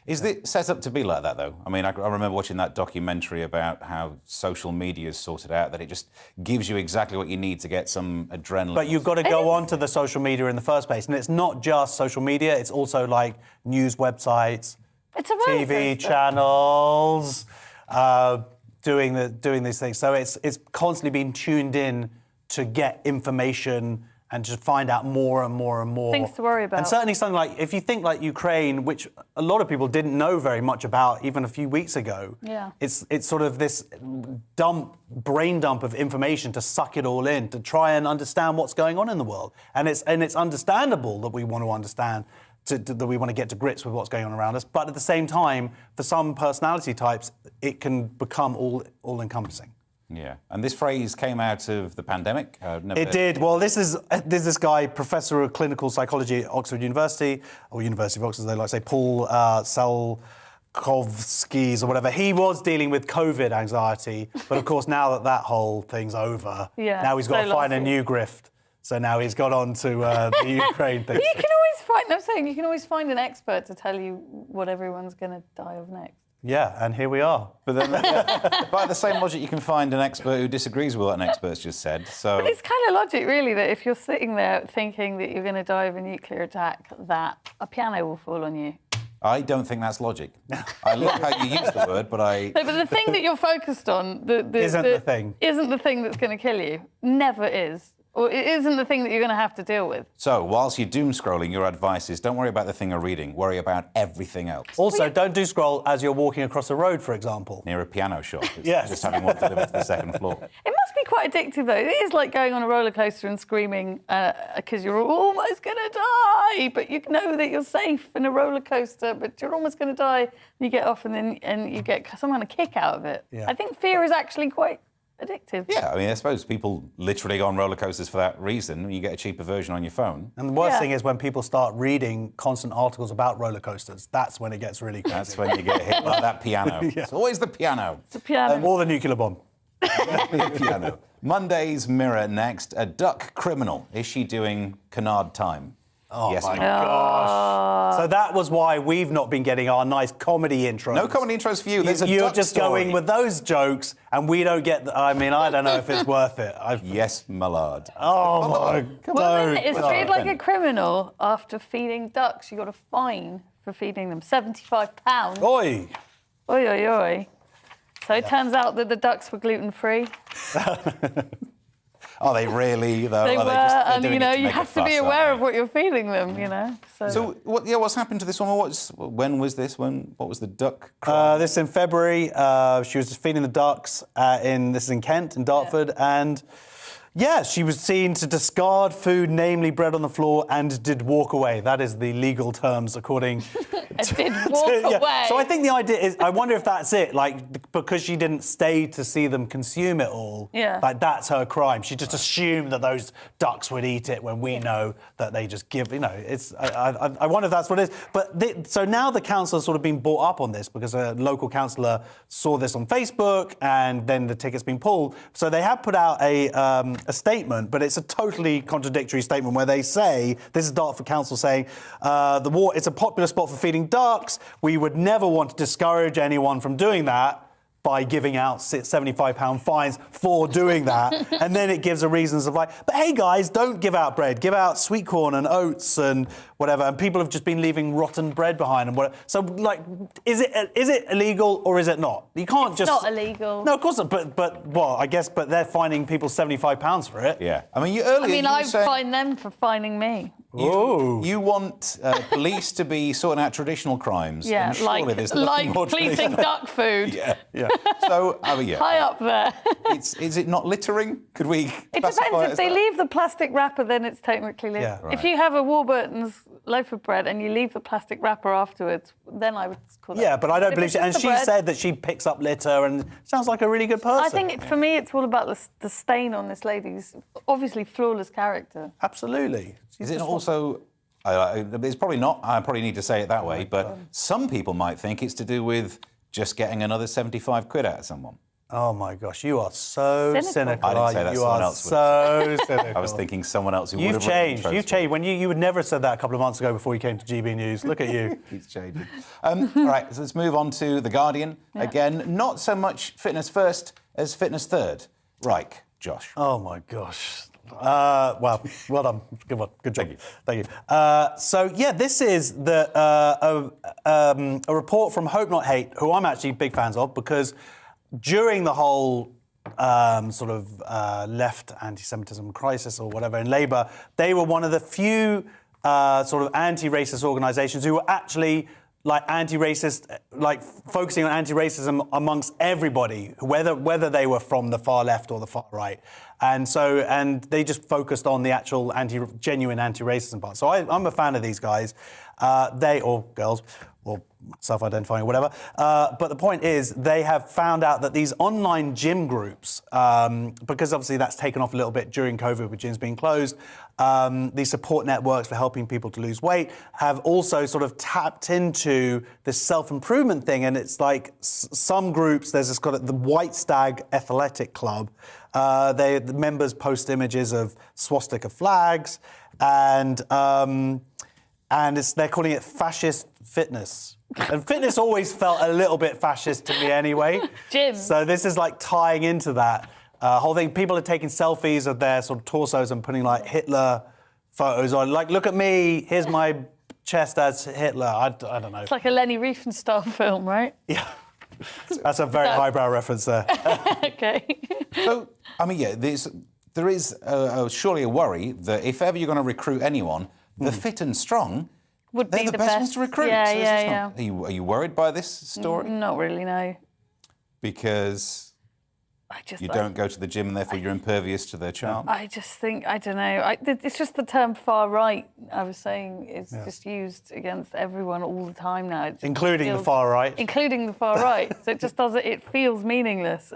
Is it set up to be like that, though? I mean, I remember watching that documentary about how social media is sorted out, that it just gives you exactly what you need to get some adrenaline. But you've got to go on to the social media in the first place. And it's not just social media, it's also like news websites, TV channels, doing these things. So it's constantly being tuned in to get information and just find out more and more and more. Things to worry about. And certainly something like, if you think like Ukraine, which a lot of people didn't know very much about even a few weeks ago, it's sort of this brain dump of information to suck it all in, to try and understand what's going on in the world. And it's understandable that we want to understand, that we want to get to grips with what's going on around us. But at the same time, for some personality types, it can become all-encompassing. Yeah, and this phrase came out of the pandemic. It did. Well, there's this guy, professor of clinical psychology at Oxford University, or University of Oxford, as they like to say, Paul Salkovskis or whatever. He was dealing with COVID anxiety, but of course now that whole thing's over, now he's got to find a new grift. So now he's got on to the Ukraine thing. You can always find. I'm saying you can always find an expert to tell you what everyone's going to die of next. Yeah, and here we are. But then, by the same logic, you can find an expert who disagrees with what an expert's just said. So But it's kind of logic, really, that if you're sitting there thinking that you're going to die of a nuclear attack, that a piano will fall on you. I don't think that's logic. I love how you use the word, but I... No, but the thing that you're focused on... Isn't the thing. Isn't the thing that's going to kill you. Never is. Or it isn't the thing that you're going to have to deal with. So, whilst you're doom scrolling, your advice is don't worry about the thing you're reading, worry about everything else. Also, don't do scroll as you're walking across a road, for example. Near a piano shop. Yes. Just having one delivered to the second floor. It must be quite addictive, though. It is like going on a roller coaster and screaming because you're almost going to die, but you know that you're safe in a roller coaster, but you're almost going to die. You get off and you get some kind of kick out of it. Yeah. I think fear is actually quite addictive. Yeah, I mean, I suppose people literally go on roller coasters for that reason. You get a cheaper version on your phone. And the worst thing is when people start reading constant articles about roller coasters. That's when it gets really crazy. That's when you get hit by that piano. It's always the piano. It's the piano. Or the nuclear bomb. The piano. Monday's Mirror next. A duck criminal. Is she doing canard time? Oh, yes, my no. gosh. So that was why we've not been getting our nice comedy intros. No comedy intros for you. There's a You're duck just story. going with those jokes, and we don't get... I mean, I don't know if it's worth it. Yes, my lord. Oh, my God. Women is treated like a criminal after feeding ducks. You got a fine for feeding them, £75. Oi! Oi, oi, oi. So it turns out that the ducks were gluten-free. Are they really, though? They Are were, they just, and doing you it know, to you make a have to be fuss, aren't aware they? of what you're feeding them, you know. So what's happened to this woman? When was this? What was the duck crime? This is in February. She was just feeding the ducks this is in Kent, in Dartford, and yeah, she was seen to discard food, namely bread on the floor, and did walk away. That is the legal terms, according to... did walk away. So I think the idea is, I wonder if that's it, like, because she didn't stay to see them consume it all, like, that's her crime. She just assumed that those ducks would eat it when we know that they just give, you know, it's... I wonder if that's what it is. But so now the council has sort of been brought up on this because a local councillor saw this on Facebook and then the ticket's been pulled. So they have put out a statement, but it's a totally contradictory statement where they say, this is Dartford Council saying, it's a popular spot for feeding ducks. We would never want to discourage anyone from doing that by giving out £75 fines for doing that. And then it gives a reasons of like, but hey guys, don't give out bread, give out sweet corn and oats and whatever. And people have just been leaving rotten bread behind and whatever. So like, is it illegal or is it not? You can't It's just... not illegal. No, of course not. But well, I guess, but they're fining people £75 for it. Yeah. I mean, I fine them for fining me. You want police to be sorting out traditional crimes. Yeah, and surely there's nothing like more policing traditional. duck food. Yeah. So, High up there. Is it not littering? Could we It classify depends. it If as they that? leave the plastic wrapper, then it's technically litter. Yeah, right. If you have a Warburton's loaf of bread and you leave the plastic wrapper afterwards, then I would call that. Yeah, but I don't If believe it's she... And just she the bread- said that she picks up litter and sounds like a really good person. I think for me, it's all about the stain on this lady's obviously flawless character. Absolutely. Is it also... it's probably not. I probably need to say it that way, but some people might think it's to do with just getting another 75 quid out of someone. Oh my gosh, you are so cynical. I didn't say that. You Someone are else would. so cynical. I was thinking someone else who would You've have changed. written You've changed. When you would never have said that a couple of months ago before you came to GB News. Look at you. Keeps changing. All right, so let's move on to The Guardian. Again, not so much fitness first as fitness third. Right, Josh. Oh my gosh. Well done. Good job. Thank you. So yeah, this is a report from Hope Not Hate, who I'm actually big fans of, because during the whole sort of left anti-Semitism crisis or whatever in Labour, they were one of the few sort of anti-racist organisations who were actually like anti-racist, like focusing on anti-racism amongst everybody, whether they were from the far left or the far right. And they just focused on the actual genuine anti-racism part. So I'm a fan of these guys, or girls, or self-identifying or whatever. But the point is, they have found out that these online gym groups, because obviously that's taken off a little bit during COVID with gyms being closed, these support networks for helping people to lose weight have also sort of tapped into this self-improvement thing. And it's like some groups, there's this the White Stag Athletic Club. The members post images of swastika flags, and they're calling it fascist fitness. And fitness always felt a little bit fascist to me anyway. Gym. So this is like tying into that whole thing. People are taking selfies of their sort of torsos and putting like Hitler photos on. Like, look at me, here's my chest as Hitler. I don't know. It's like a Lenny Riefenstahl film, right? Yeah. That's a very highbrow reference there. Okay. So, I mean, yeah, there is surely a worry that if ever you're going to recruit anyone, the fit and strong, they're the best ones to recruit. Yeah, so yeah. Are you worried by this story? Not really, no. Because you don't go to the gym and therefore you're impervious to their charm? I just think, I don't know. It's just the term far right, I was saying, is just used against everyone all the time now. Including the far right. Including the far right. So it just doesn't, it feels meaningless.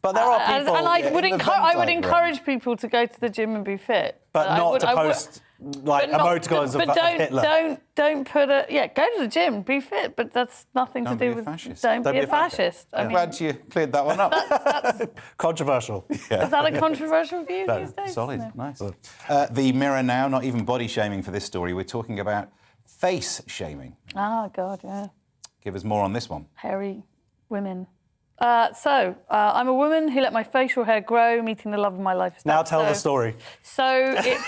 But there are people... And I would encourage people to go to the gym and be fit. But not to post emoticons of Hitler. Don't put a... Yeah, go to the gym, be fit, but that's nothing to do with... Don't be a fascist. I'm glad you cleared that one up. Controversial. Yeah. Is that a controversial view these days? Solid, No. nice. The Mirror now, not even body shaming for this story. We're talking about face shaming. Oh, God, yeah. Give us more on this one. Hairy women. I'm a woman who let my facial hair grow, meeting the love of my life. Now tell the story. So it's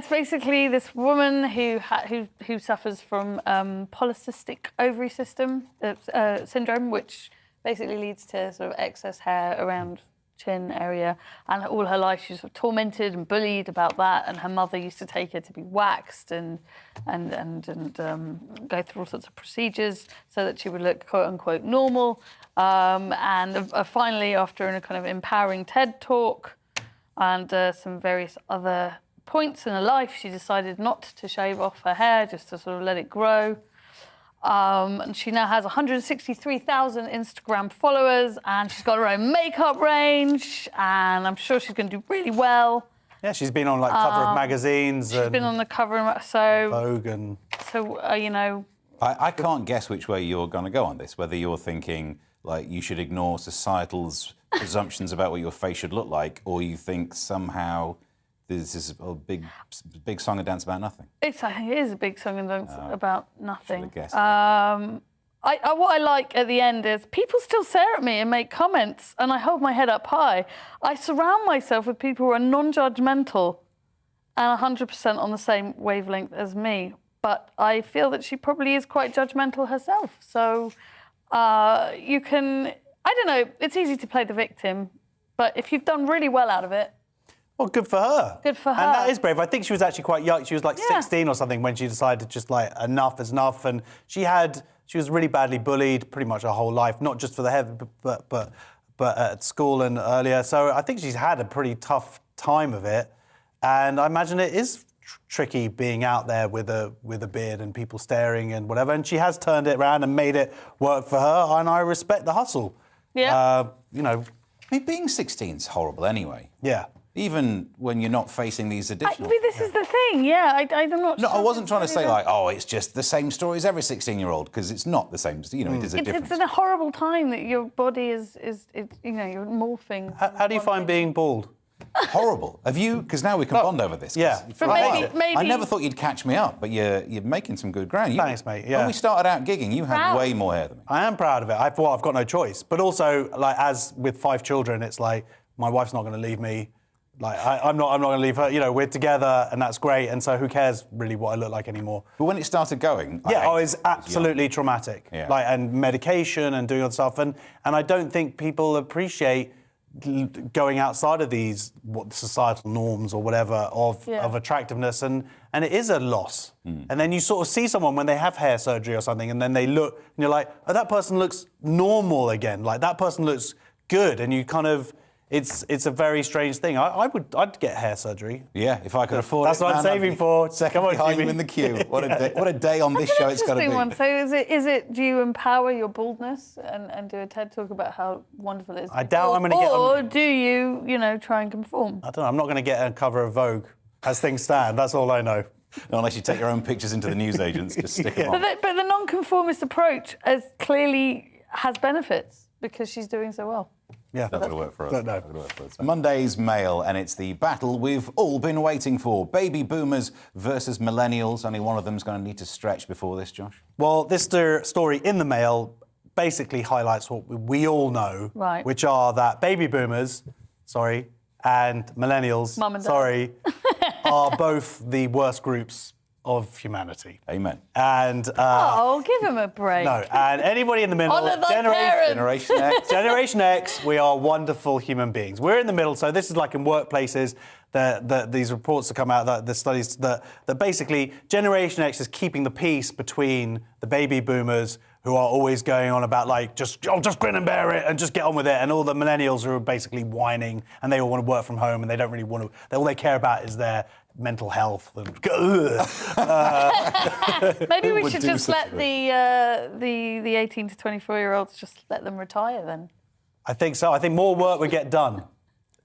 it's basically this woman who suffers from polycystic ovary syndrome, which basically leads to sort of excess hair around chin area, and all her life she's sort of tormented and bullied about that, and her mother used to take her to be waxed and go through all sorts of procedures so that she would look quote unquote normal, and finally after a kind of empowering TED talk and some various other points in her life, she decided not to shave off her hair, just to sort of let it grow. And she now has 163,000 Instagram followers, and she's got her own makeup range, and I'm sure she's going to do really well. Yeah, she's been on like cover of magazines. She's been on the cover of Vogue and... So, you know... I can't guess which way you're going to go on this, whether you're thinking like you should ignore societal's presumptions about what your face should look like, or you think somehow... This is a big song and dance about nothing. I think it is a big song and dance about nothing. What I like at the end is people still stare at me and make comments, and I hold my head up high. I surround myself with people who are non-judgmental and 100% on the same wavelength as me. But I feel that she probably is quite judgmental herself. So you can, I don't know, it's easy to play the victim, but if you've done really well out of it, well, good for her. Good for her. And that is brave. I think she was actually quite young. She was like 16 or something when she decided just like enough is enough. And she was really badly bullied pretty much her whole life, not just for the hair, but at school and earlier. So I think she's had a pretty tough time of it. And I imagine it is tricky being out there with a beard and people staring and whatever. And she has turned it around and made it work for her. And I respect the hustle. Yeah. You know, I mean, being 16 is horrible anyway. Yeah. Even when you're not facing these additional... But this is the thing, yeah. I'm not No, sure I wasn't trying to say, like, oh, it's just the same story as every 16-year-old, because it's not the same. You know, it is a difference. It's a horrible time that your body is you know, you're morphing. How do you find being bald? Horrible. Have you... Because now we can bond over this. Yeah. But maybe... I never thought you'd catch me up, but you're making some good ground. Thanks, mate, yeah. When we started out gigging, you had way more hair than me. I am proud of it. I've got no choice. But also, like, as with 5 children, it's like, my wife's not going to leave me Like, I'm not going to leave her. You know, we're together, and that's great. And so, who cares really what I look like anymore? But when it started going, it's absolutely traumatic. Yeah. Like, and medication and doing other stuff, and I don't think people appreciate going outside of these societal norms or whatever of attractiveness, and it is a loss. And then you sort of see someone when they have hair surgery or something, and then they look, and you're like, oh, that person looks normal again. Like, that person looks good, and you kind of. It's a very strange thing. I'd get hair surgery. Yeah, if I could afford That's it. what I'm saving for. Second behind you in the queue. What a day on this show it's got to be. One. So is it? Do you empower your baldness and do a TED talk about how wonderful it is? I doubt I'm going to get. Or do you try and conform? I don't know. I'm not going to get a cover of Vogue as things stand. That's all I know. No, unless you take your own pictures into the newsagents, just stick them on. But the non-conformist approach clearly has benefits because she's doing so well. Yeah, not going to work for us. No. Monday's Mail, and it's the battle we've all been waiting for. Baby boomers versus millennials. Only one of them's going to need to stretch before this, Josh. Well, this story in the Mail basically highlights what we all know, right, which are that baby boomers, and millennials, Mum and Dad, are both the worst groups of humanity. Amen. And give him a break. No, and anybody in the middle, Generation X, we are wonderful human beings. We're in the middle, so this is like in workplaces. These reports that come out, the studies that basically Generation X is keeping the peace between the baby boomers who are always going on about like just grin and bear it and just get on with it, and all the millennials who are basically whining and they all want to work from home and they don't really want to. All they care about is their mental health. Maybe we should just let the 18 to 24-year-olds just let them retire then. I think so. I think more work would get done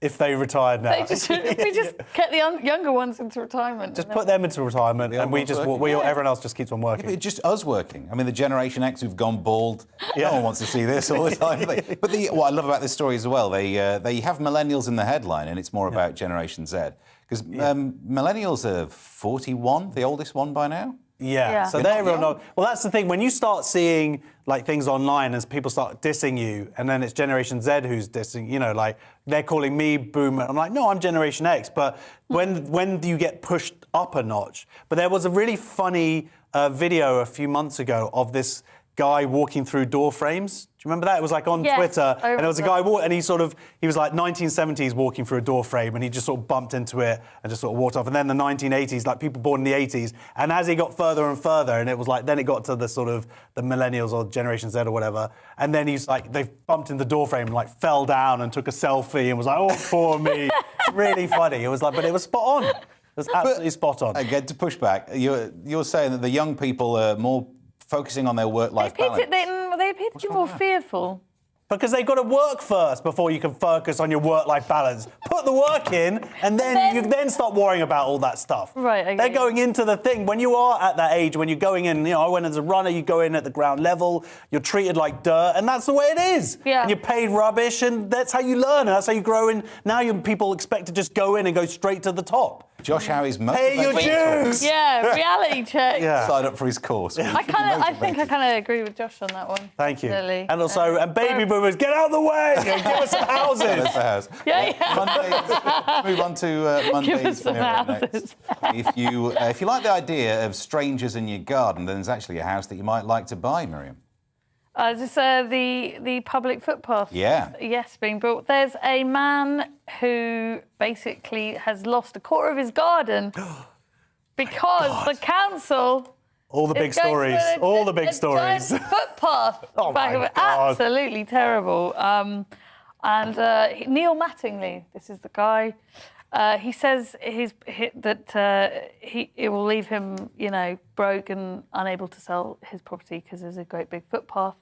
if they retired now. If we just get the younger ones into retirement. Just put them into retirement, and everyone else just keeps on working. Yeah, just us working. I mean, the Generation X who've gone bald, no one wants to see this all the time. But what I love about this story as well, they have millennials in the headline, and it's more about Generation Z. Because millennials are 41, the oldest one by now. Yeah. So they're real. Well, that's the thing. When you start seeing like things online as people start dissing you, and then it's Generation Z who's dissing, like they're calling me boomer. I'm like, no, I'm Generation X. But when do you get pushed up a notch? But there was a really funny video a few months ago of this guy walking through door frames. Do you remember that? It was like on Twitter, and it was a guy and he was like 1970s walking through a door frame, and he just sort of bumped into it and just sort of walked off. And then the 1980s, like people born in the 80s, and as he got further and further, and it was like then it got to the sort of the millennials or Generation Z or whatever, and then he's like they bumped in the door frame and like fell down and took a selfie and was like, oh poor me. Really funny. It was like, but it was spot on. It was absolutely spot on. Again, to push back, you're saying that the young people are more focusing on their work-life balance. They appear to be more fearful. Because they've got to work first before you can focus on your work-life balance. Put the work in, and then you then start worrying about all that stuff. Right, They're going into the thing. When you are at that age, when you're going in, when as a runner, you go in at the ground level, you're treated like dirt, and that's the way it is. Yeah. And you're paid rubbish, and that's how you learn, and that's how you grow. And now people expect to just go in and go straight to the top. Josh Howie's motivated. Pay your dues! Yeah, reality check. Yeah. Sign up for his course. I think I kind of agree with Josh on that one. Thank you. Really. And also, baby boomers, get out of the way! Give us some houses! That's the house. Yeah. Move on to Monday's. Give us some houses. If you like the idea of strangers in your garden, then there's actually a house that you might like to buy, Miriam. Is this the public footpath? Yeah. Yes, being built. There's a man who basically has lost a quarter of his garden because the council. All the big stories. All the big stories. Footpath. Oh my God. Absolutely terrible. And Neil Mattingly, this is the guy. He says it will leave him, broke and unable to sell his property because there's a great big footpath.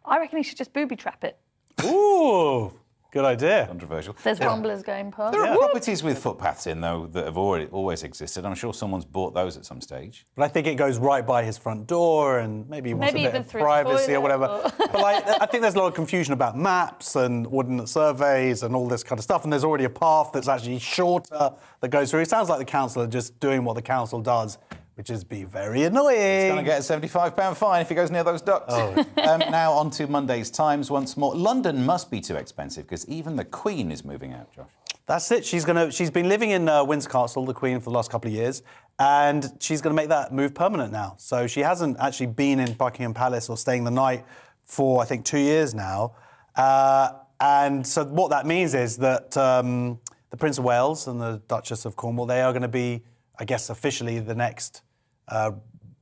I reckon he should just booby trap it. Ooh, good idea. Controversial. There's rumblers going past. There are properties with footpaths in, though, that have always existed. I'm sure someone's bought those at some stage. But I think it goes right by his front door, and maybe he wants a bit of privacy or whatever. But I think there's a lot of confusion about maps and ordnance surveys and all this kind of stuff, and there's already a path that's actually shorter that goes through. It sounds like the council are just doing what the council does, which is be very annoying. He's going to get a £75 fine if he goes near those ducks. Oh. Now on to Monday's Times once more. London must be too expensive because even the Queen is moving out, Josh. That's it. She's been living in Windsor Castle, the Queen, for the last couple of years, and she's going to make that move permanent now. So she hasn't actually been in Buckingham Palace or staying the night for, I think, 2 years now. And so what that means is that the Prince of Wales and the Duchess of Cornwall, they are going to be, I guess, officially the next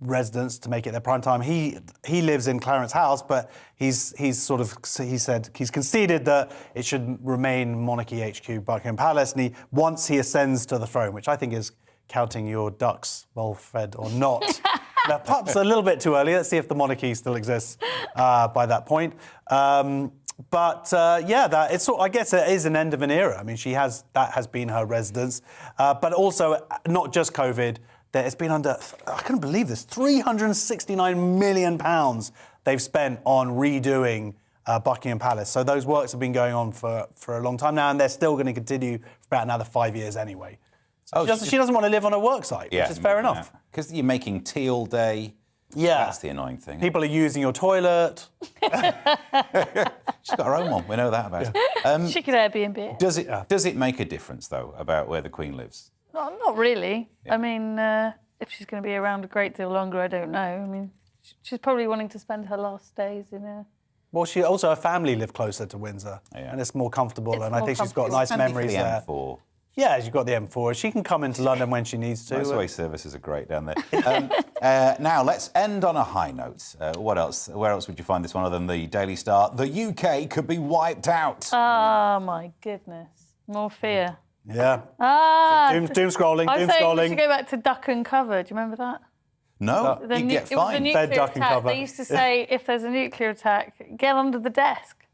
residents to make it their prime time. He lives in Clarence House, but he said he's conceded that it should remain Monarchy HQ Buckingham Palace, and once he ascends to the throne, which I think is counting your ducks well fed or not. Now, perhaps a little bit too early. Let's see if the monarchy still exists by that point. I guess it is an end of an era. I mean, that has been her residence, but also not just COVID. It's been under, I couldn't believe this, £369 million they've spent on redoing Buckingham Palace. So those works have been going on for a long time now, and they're still going to continue for about another 5 years anyway. So she doesn't want to live on a work site, which is fair enough. Because you're making tea all day. Yeah. That's the annoying thing. People are using your toilet. She's got her own one. We know that about her. She could Airbnb. Does it make a difference, though, about where the Queen lives? No, not really. Yeah. I mean, if she's going to be around a great deal longer, I don't know. I mean, she's probably wanting to spend her last days in a... Well, her family live closer to Windsor, and it's more comfortable, and I think she's got nice memories there. M4. Yeah, she's got the M4. She can come into London when she needs to. Motorway services are great down there. Now, let's end on a high note. What else? Where else would you find this one other than the Daily Star? The UK could be wiped out. Oh, my goodness. More fear. Yeah. Doom scrolling, I doom say scrolling. We should go back to duck and cover. Do you remember that? No, you get fined. Fed duck and cover. They used to say, if there's a nuclear attack, get under the desk.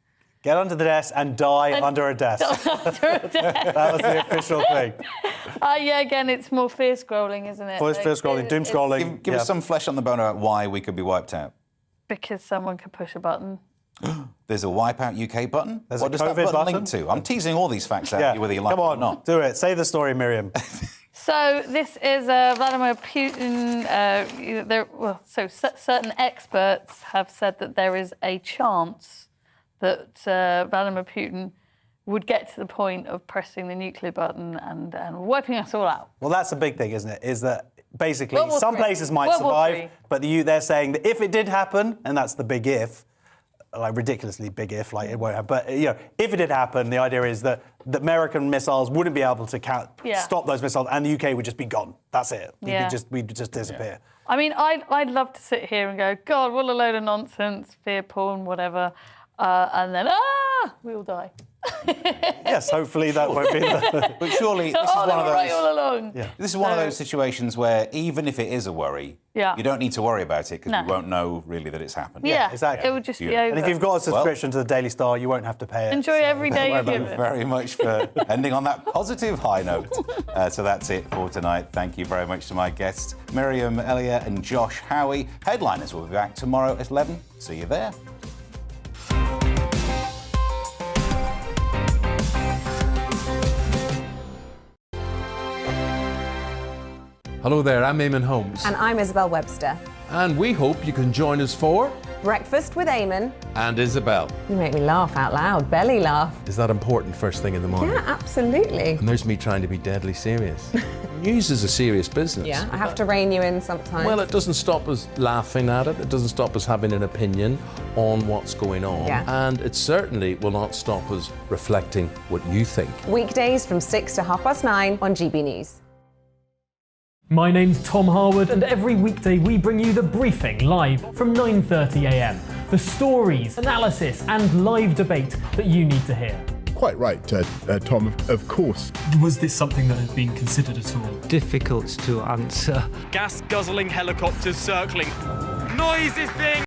Get under the desk and die under a desk. That was the official thing. Yeah, again, it's more fear scrolling, isn't it? Fear scrolling, doom scrolling. Give us some flesh on the bone about why we could be wiped out. Because someone could push a button. There's a Wipeout UK button? There's what a does COVID that button button link to? I'm teasing all these facts out of you, whether you like Come on, it or not. Do it. Say the story, Miriam. So this is Vladimir Putin. Certain experts have said that there is a chance that Vladimir Putin would get to the point of pressing the nuclear button and wiping us all out. Well, that's a big thing, isn't it? Is that basically some places might survive, but they're saying that if it did happen, and that's the big if, like ridiculously big if, like it won't happen. But if it did happen, the idea is that the American missiles wouldn't be able to stop those missiles, and the UK would just be gone. That's it. We'd just disappear. Yeah. I mean, I'd love to sit here and go, God, what a load of nonsense, fear porn, whatever, and then we all die. Yes, hopefully that won't be the... But surely this is one of those... right all along. Yeah. This is one of those situations where even if it is a worry, you don't need to worry about it because we won't know really that it's happened. Yeah, exactly. It would just be over. And if you've got a subscription to the Daily Star, you won't have to pay it. Enjoy every day you give it. Thank you very much for ending on that positive high note. So that's it for tonight. Thank you very much to my guests, Miriam Elliott and Josh Howie. Headliners will be back tomorrow at 11. See you there. Hello there, I'm Eamon Holmes. And I'm Isabel Webster. And we hope you can join us for... Breakfast with Eamon. And Isabel. You make me laugh out loud, belly laugh. Is that important first thing in the morning? Yeah, absolutely. And there's me trying to be deadly serious. News is a serious business. Yeah, I have to rein you in sometimes. Well, it doesn't stop us laughing at it. It doesn't stop us having an opinion on what's going on. Yeah. And it certainly will not stop us reflecting what you think. Weekdays from 6 to 9:30 on GB News. My name's Tom Harwood, and every weekday we bring you The Briefing live from 9:30 a.m. The stories, analysis and live debate that you need to hear. Quite right, Tom, of course. Was this something that had been considered at all? Difficult to answer. Gas-guzzling helicopters circling. Noise is being